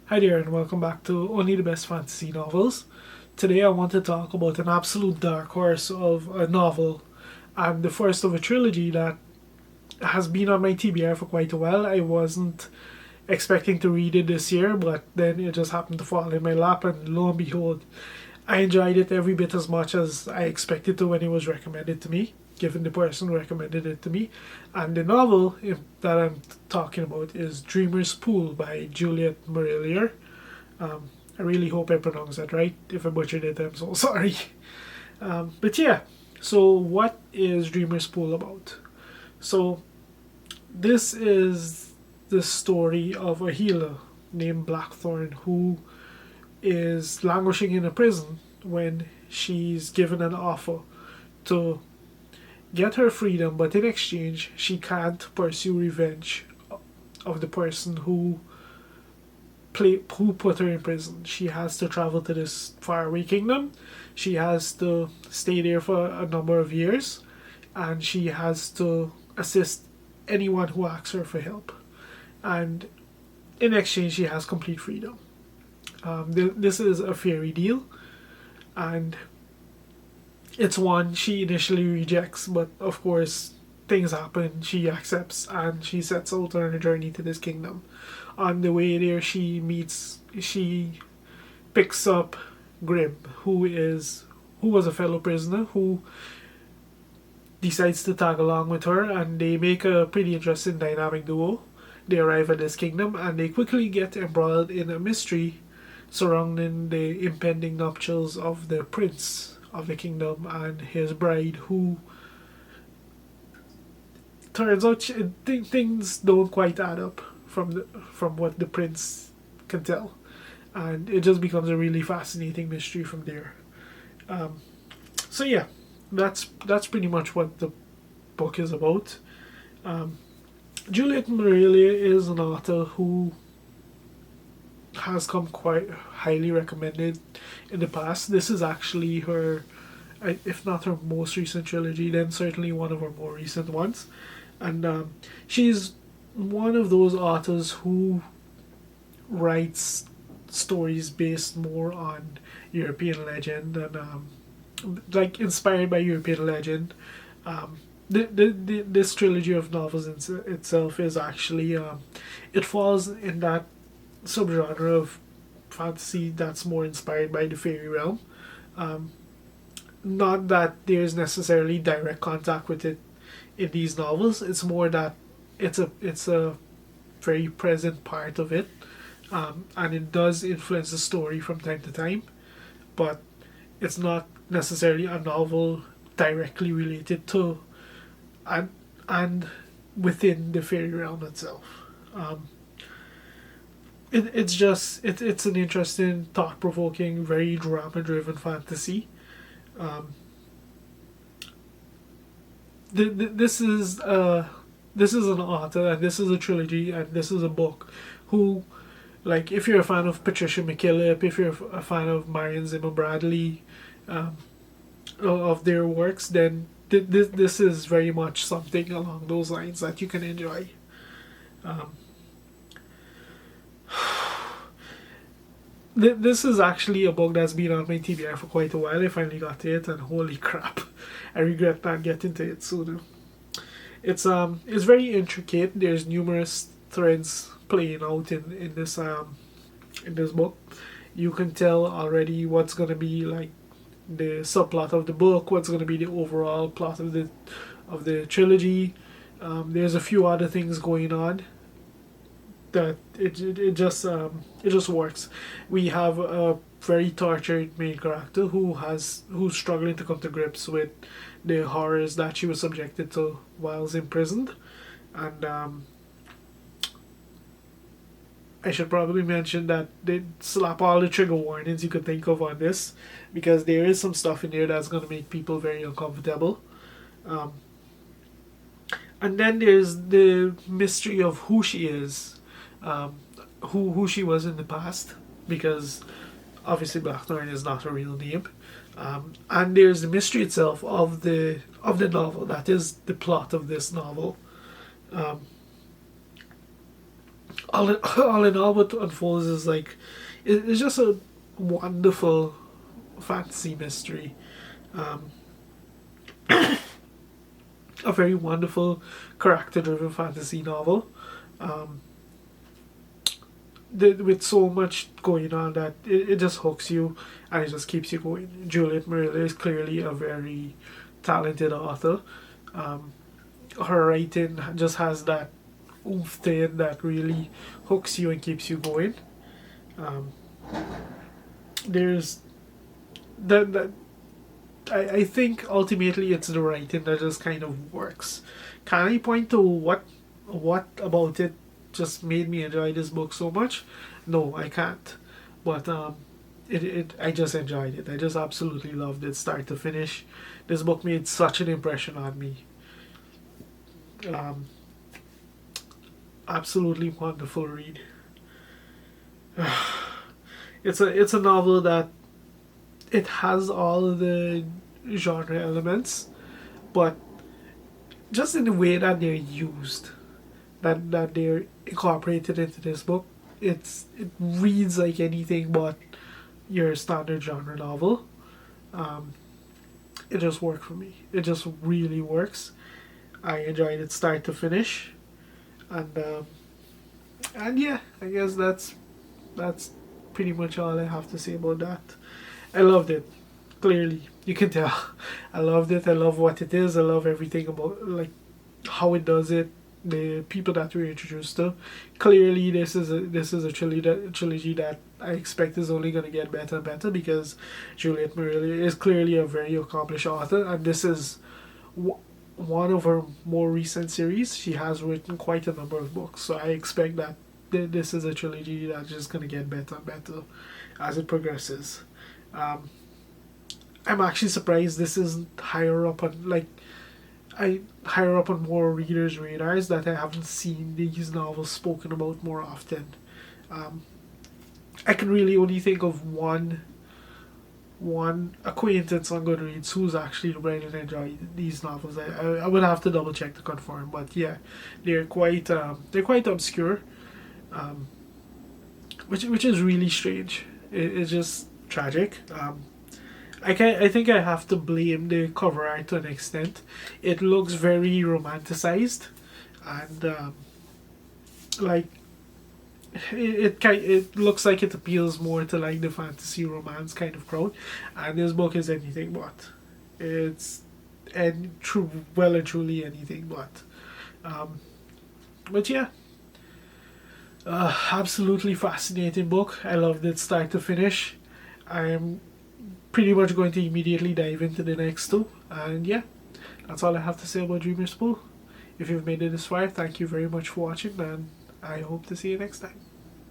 Hi there, and welcome back to Only the Best Fantasy Novels. Today I want to talk about an absolute dark horse of a novel and the first of a trilogy that has been on my TBR for quite a while. I wasn't expecting to read it this year, but then it just happened to fall in my lap, and lo and behold, I enjoyed it every bit as much as I expected to when it was recommended to me, given the person who recommended it to me. And the novel that I'm talking about is Dreamer's Pool by Juliet Marillier. I really hope I pronounced that right. If I butchered it, I'm so sorry. But yeah, so what is Dreamer's Pool about? So, this is the story of a healer named Blackthorn who is languishing in a prison when she's given an offer to get her freedom, but in exchange, she can't pursue revenge of the person who put her in prison. She has to travel to this faraway kingdom. She has to stay there for a number of years, and she has to assist anyone who asks her for help. And in exchange, she has complete freedom. This is a fairy deal, and it's one she initially rejects, but of course, things happen. She accepts, and she sets out on her journey to this kingdom. On the way there, she picks up Grim, who was a fellow prisoner who decides to tag along with her, and they make a pretty interesting dynamic duo. They arrive at this kingdom, and they quickly get embroiled in a mystery surrounding the impending nuptials of the prince of the kingdom and his bride, who turns out things don't quite add up from what the prince can tell, and it just becomes a really fascinating mystery from there. Um, so yeah, that's pretty much what the book is about. Um, Juliet Marillier is an author who has come quite highly recommended in the past. This is actually her, if not her most recent trilogy, then certainly one of her more recent ones. And she's one of those authors who writes stories based more on European legend and like inspired by European legend. This trilogy of novels itself is actually it falls in that subgenre of fantasy that's more inspired by the fairy realm. Um, Not that there's necessarily direct contact with it in these novels. It's more that it's a very present part of it, and it does influence the story from time to time. But it's not necessarily a novel directly related to and and within the fairy realm itself. Um, it's an interesting, thought provoking, very drama driven fantasy. Um, this is an author, and this is a trilogy, and this is a book who, like, if you're a fan of Patricia McKillip, if you're a fan of Marion Zimmer Bradley, um, of their works, then this is very much something along those lines that you can enjoy. Um, this is actually a book that's been on my TBR for quite a while. I finally got to it, and holy crap, I regret not getting to it sooner. It's very intricate. There's numerous threads playing out in this book. You can tell already what's gonna be like the subplot of the book, what's gonna be the overall plot of the trilogy. There's a few other things going on that it just works. We have a very tortured main character who's struggling to come to grips with the horrors that she was subjected to whilst imprisoned, and I should probably mention that they slap all the trigger warnings you could think of on this, because there is some stuff in there that's gonna make people very uncomfortable. Um, and then there's the mystery of who she is, um, who she was in the past, because obviously Blackthorn is not her real name. And there's the mystery itself of the novel. That is the plot of this novel. Um, all in all, what unfolds is like it's just a wonderful fantasy mystery. Um, a very wonderful character-driven fantasy novel. Um, with so much going on that it just hooks you and it just keeps you going. Juliet Marillier is clearly a very talented author. Um, Her writing just has that oomph to it that really hooks you and keeps you going. Um, there's that I think ultimately it's the writing that just kind of works. Can I point to what about it just made me enjoy this book so much? No, I can't. But it I just enjoyed it. I just absolutely loved it, start to finish. This book made such an impression on me. Um, Absolutely wonderful read. It's a novel that it has all the genre elements, but just in the way that they're used, that they're incorporated into this book, it reads like anything but your standard genre novel. Um, it just worked for me. It just really works. I enjoyed it start to finish, and yeah, I guess that's pretty much all I have to say about that. I loved it. Clearly, you can tell. I loved it. I love what it is. I love everything about like how it does it. The people that we're introduced to. Clearly, this is a trilogy that I expect is only gonna get better and better because Juliet Marillier is clearly a very accomplished author, and this is one of her more recent series. She has written quite a number of books, so I expect that this is a trilogy that's just gonna get better and better as it progresses. Um, I'm actually surprised this isn't higher up on higher up on more readers' radars, that I haven't seen these novels spoken about more often. Um, I can really only think of one acquaintance on Goodreads who's actually read and enjoyed these novels. I would have to double check to confirm, but yeah, they're quite obscure, um, which is really strange. It's just tragic. I think I have to blame the cover art to an extent. It looks very romanticized, and like it looks like it appeals more to like the fantasy romance kind of crowd, and this book is anything but. It's and true well and truly anything but. Um, but yeah, absolutely fascinating book. I loved it start to finish. I'm pretty much going to immediately dive into the next two, and yeah, that's all I have to say about Dreamer's Pool. If you've made it this far, thank you very much for watching, and I hope to see you next time.